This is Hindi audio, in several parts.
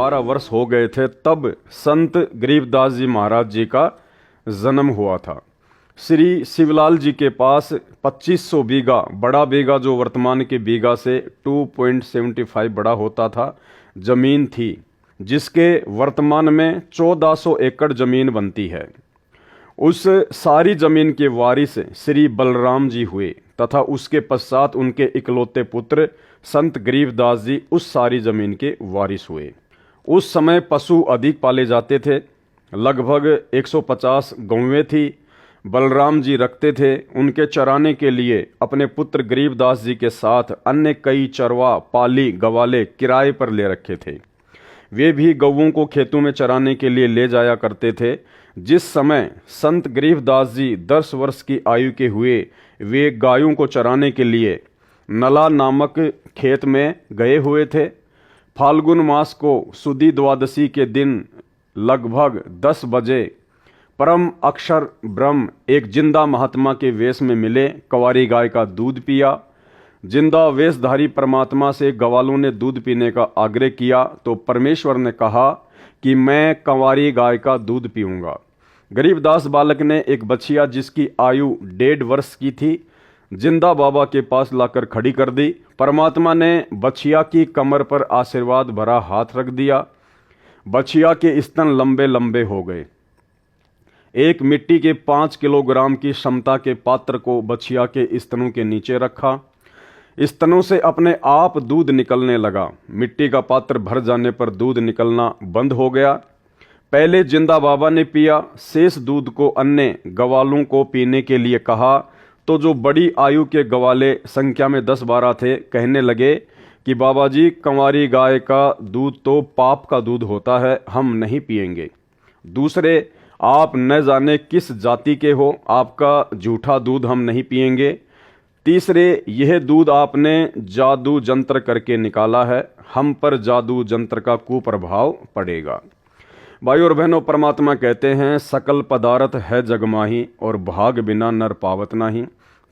12 वर्ष हो गए थे तब संत गरीबदास जी महाराज जी का जन्म हुआ था। श्री शिवलाल जी के पास 2500 बीघा, बड़ा बीघा जो वर्तमान के बीघा से 2.75 बड़ा होता था, जमीन थी, जिसके वर्तमान में 1400 एकड़ जमीन बनती है। उस सारी जमीन के वारिस श्री बलराम जी हुए तथा उसके पश्चात उनके इकलौते पुत्र संत गरीबदास जी उस सारी जमीन के वारिस हुए। उस समय पशु अधिक पाले जाते थे, लगभग 150 गौवें थी। बलराम जी रखते थे। उनके चराने के लिए अपने पुत्र गरीबदास जी के साथ अन्य कई चरवा, पाली, गवाले किराए पर ले रखे थे। वे भी गौओं को खेतों में चराने के लिए ले जाया करते थे। जिस समय संत गरीबदास जी 10 वर्ष की आयु के हुए, वे गायों को चराने के लिए नला नामक खेत में गए हुए थे। फाल्गुन मास को सुदी द्वादशी के दिन लगभग 10 बजे परम अक्षर ब्रह्म एक जिंदा महात्मा के वेश में मिले। कंवारी गाय का दूध पिया। जिंदा वेशधारी परमात्मा से ग्वालों ने दूध पीने का आग्रह किया तो परमेश्वर ने कहा कि मैं कंवारी गाय का दूध पीऊंगा। गरीबदास बालक ने एक बछिया जिसकी आयु 1.5 वर्ष की थी, जिंदा बाबा के पास लाकर खड़ी कर दी। परमात्मा ने बछिया की कमर पर आशीर्वाद भरा हाथ रख दिया। बछिया के स्तन लंबे लंबे हो गए। एक मिट्टी के 5 किलोग्राम की क्षमता के पात्र को बछिया के स्तनों के नीचे रखा। स्तनों से अपने आप दूध निकलने लगा। मिट्टी का पात्र भर जाने पर दूध निकलना बंद हो गया। पहले जिंदा बाबा ने पिया, शेष दूध को अन्य गवालों को पीने के लिए कहा तो जो बड़ी आयु के गवाले संख्या में 10-12 थे, कहने लगे कि बाबा जी, कंवारी गाय का दूध तो पाप का दूध होता है, हम नहीं पिएंगे। दूसरे, आप न जाने किस जाति के हो, आपका झूठा दूध हम नहीं पिएंगे। तीसरे, यह दूध आपने जादू जंत्र करके निकाला है, हम पर जादू जंत्र का कुप्रभाव पड़ेगा। भाई और बहनों, परमात्मा कहते हैं सकल पदार्थ है जगमाही और भाग बिना नर पावत नाही।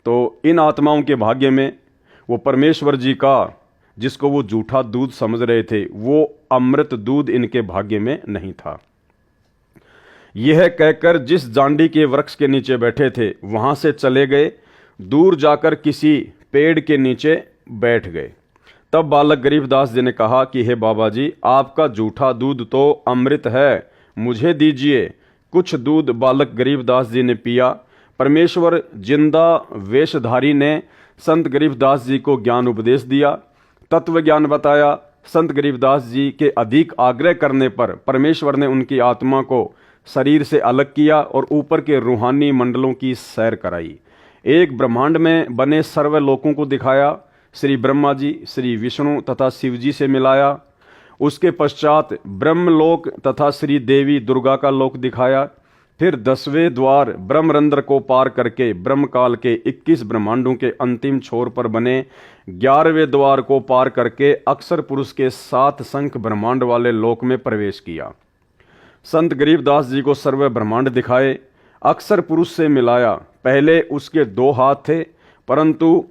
तो इन आत्माओं के भाग्य में वो परमेश्वर जी का, जिसको वो झूठा दूध समझ रहे थे, वो अमृत दूध इनके भाग्य में नहीं था। यह कहकर जिस जांडी के वृक्ष के नीचे बैठे थे वहां से चले गए। दूर जाकर किसी पेड़ के नीचे बैठ गए। तब बालक गरीबदास जी ने कहा कि हे बाबा जी, आपका झूठा दूध तो अमृत है, मुझे दीजिए। कुछ दूध बालक गरीबदास जी ने पिया। परमेश्वर जिंदा वेशधारी ने संत गरीबदास जी को ज्ञान उपदेश दिया, तत्व ज्ञान बताया। संत गरीबदास जी के अधिक आग्रह करने पर परमेश्वर ने उनकी आत्मा को शरीर से अलग किया और ऊपर के रूहानी मंडलों की सैर कराई। एक ब्रह्मांड में बने सर्वलोकों को दिखाया। श्री ब्रह्मा जी, श्री विष्णु तथा शिव जी से मिलाया। उसके पश्चात ब्रह्मलोक तथा श्री देवी दुर्गा का लोक दिखाया। फिर 10वें द्वार ब्रह्मरंध्र को पार करके ब्रह्मकाल के 21 ब्रह्मांडों के अंतिम छोर पर बने 11वें द्वार को पार करके अक्षर पुरुष के 7 शंख ब्रह्मांड वाले लोक में प्रवेश किया। संत गरीबदास जी को सर्व ब्रह्मांड दिखाए, अक्षर पुरुष से मिलाया। पहले उसके 2 हाथ थे, परंतु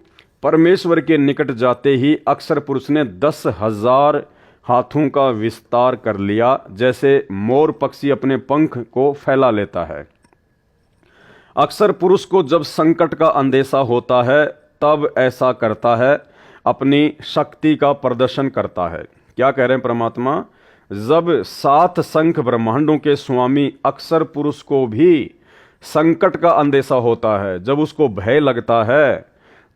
परमेश्वर के निकट जाते ही अक्षर पुरुष ने 10,000 हाथों का विस्तार कर लिया, जैसे मोर पक्षी अपने पंख को फैला लेता है। अक्षर पुरुष को जब संकट का अंदेशा होता है तब ऐसा करता है, अपनी शक्ति का प्रदर्शन करता है। क्या कह रहे हैं परमात्मा? जब 7 शंख ब्रह्मांडों के स्वामी अक्षर पुरुष को भी संकट का अंदेशा होता है, जब उसको भय लगता है,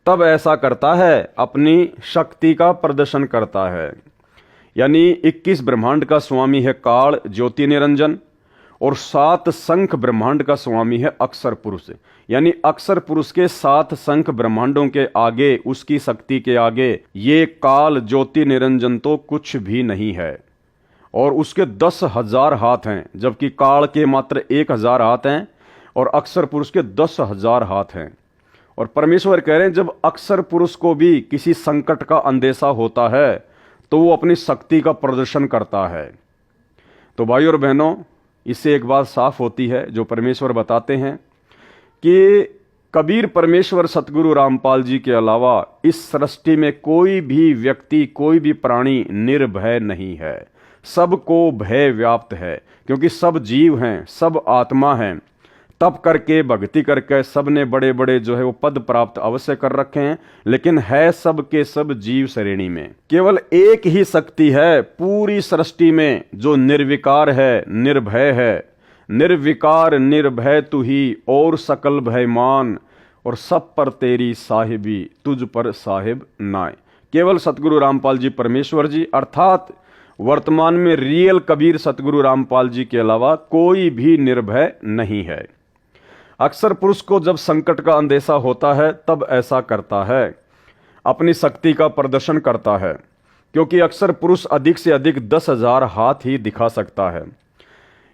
तब ऐसा करता है, अपनी शक्ति का प्रदर्शन करता है। यानी 21 ब्रह्मांड का स्वामी है काल ज्योति निरंजन और 7 शंख ब्रह्मांड का स्वामी है अक्षर पुरुष। यानी अक्षर पुरुष के 7 शंख ब्रह्मांडों के आगे, उसकी शक्ति के आगे ये काल ज्योति निरंजन तो कुछ भी नहीं है। और उसके 10,000 हाथ हैं, जबकि काल के मात्र 1,000 हाथ हैं और अक्षर पुरुष के 10,000 हाथ हैं। और परमेश्वर कह रहे हैं, जब अक्षर पुरुष को भी किसी संकट का अंदेशा होता है तो वो अपनी शक्ति का प्रदर्शन करता है। तो भाई और बहनों, इससे एक बात साफ होती है जो परमेश्वर बताते हैं कि कबीर परमेश्वर सतगुरु रामपाल जी के अलावा इस सृष्टि में कोई भी व्यक्ति, कोई भी प्राणी निर्भय नहीं है। सबको भय व्याप्त है, क्योंकि सब जीव हैं, सब आत्मा हैं। तप करके भक्ति करके सब ने बड़े बड़े जो है वो पद प्राप्त अवश्य कर रखे हैं, लेकिन है सब के सब जीव श्रेणी में। केवल एक ही शक्ति है पूरी सृष्टि में जो निर्विकार है, निर्भय है। निर्विकार निर्भय तू ही और सकल भय मान, और सब पर तेरी साहिबी तुझ पर साहिब नाय। केवल सतगुरु रामपाल जी परमेश्वर जी, अर्थात वर्तमान में रियल कबीर सतगुरु रामपाल जी के अलावा कोई भी निर्भय नहीं है। अक्सर पुरुष को जब संकट का अंदेशा होता है तब ऐसा करता है, अपनी शक्ति का प्रदर्शन करता है, क्योंकि अक्सर पुरुष अधिक से अधिक 10,000 हाथ ही दिखा सकता है।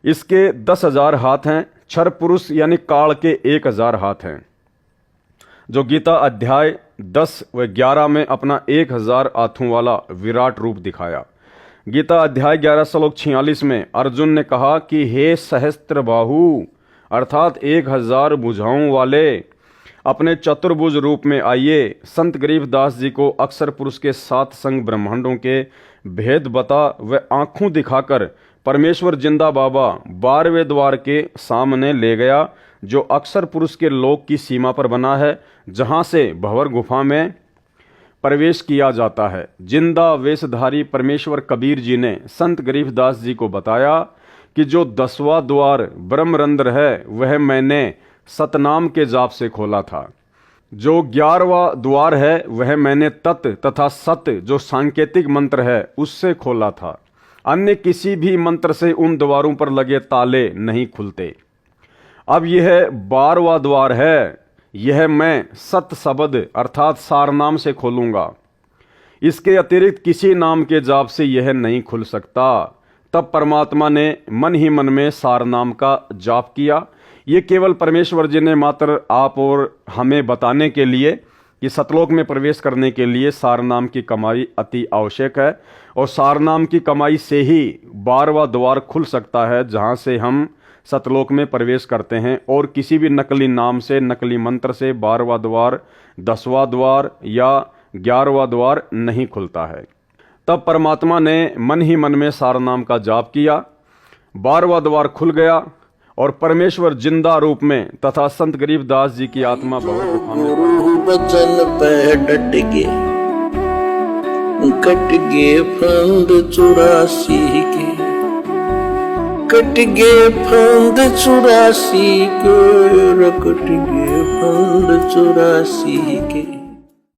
इसके 10,000 हाथ हैं, क्षर पुरुष यानी काल के 1,000 हाथ हैं, जो गीता अध्याय 10 व 11 में अपना 1,000 हाथों वाला विराट रूप दिखाया। गीता अध्याय 11 श्लोक 46 में अर्जुन ने कहा कि हे सहस्त्र बाहु, अर्थात 1,000 भुजाओं वाले, अपने चतुर्भुज रूप में आइए। संत गरीबदास जी को अक्सर पुरुष के 7 संग ब्रह्मांडों के भेद बता व आंखों दिखाकर परमेश्वर जिंदा बाबा 12वें द्वार के सामने ले गया, जो अक्सर पुरुष के लोक की सीमा पर बना है, जहां से भंवर गुफा में प्रवेश किया जाता है। जिंदा वेशधारी परमेश्वर कबीर जी ने संत गरीबदास जी को बताया कि जो 10वां द्वार ब्रह्मरंध्र है वह मैंने सतनाम के जाप से खोला था। जो 11वां द्वार है वह मैंने तत् तथा सत जो सांकेतिक मंत्र है उससे खोला था। अन्य किसी भी मंत्र से उन द्वारों पर लगे ताले नहीं खुलते। अब यह 12वां द्वार है, यह मैं सत शब्द अर्थात सार नाम से खोलूंगा। इसके अतिरिक्त किसी नाम के जाप से यह नहीं खुल सकता। तब परमात्मा ने मन ही मन में सार नाम का जाप किया। ये केवल परमेश्वर जी ने मात्र आप और हमें बताने के लिए कि सतलोक में प्रवेश करने के लिए सार नाम की कमाई अति आवश्यक है, और सार नाम की कमाई से ही 12वां द्वार खुल सकता है, जहां से हम सतलोक में प्रवेश करते हैं। और किसी भी नकली नाम से, नकली मंत्र से 12वां द्वार, 10वां द्वार या 11वां द्वार नहीं खुलता है। तब परमात्मा ने मन ही मन में सार नाम का जाप किया, 12वां द्वार खुल गया और परमेश्वर जिंदा रूप में तथा संत गरीबदास जी की आत्मा बचन पे डट गए, कट गए फंद 84 के, कट गए फंद 84 के, कट गए फंद 84 के।